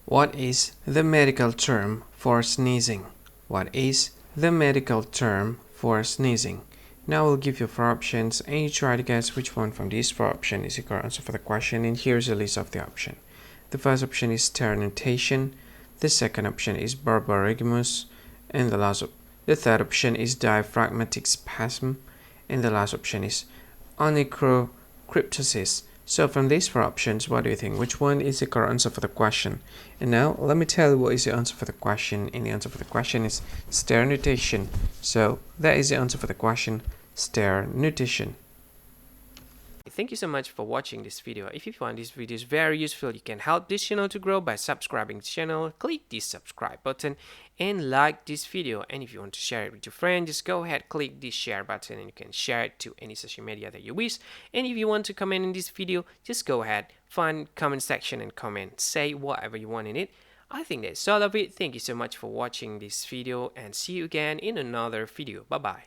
What is the medical term for sneezing? What is the medical term for sneezing? Now I'll give you 4 options and you try to guess which one from these 4 options is the correct answer for the question, and here's a list of the options. The first option is sternutation, the second option is barbarigmus, and the third option is diaphragmatic spasm, and the last option is onychocryptosis. So from these 4 options, what do you think? Which one is the correct answer for the question? And now let me tell you what is the answer for the question. And the answer for the question is sternutation. So that is the answer for the question, sternutation. Thank you so much for watching this video. If you find this video very useful, you can help this channel to grow by subscribing to the channel. Click the subscribe button and like this video. And if you want to share it with your friends, just go ahead, click the share button, and you can share it to any social media that you wish. And if you want to comment in this video, just go ahead, find comment section and comment. Say whatever you want in it. I think that's all of it. Thank you so much for watching this video and see you again in another video. Bye bye.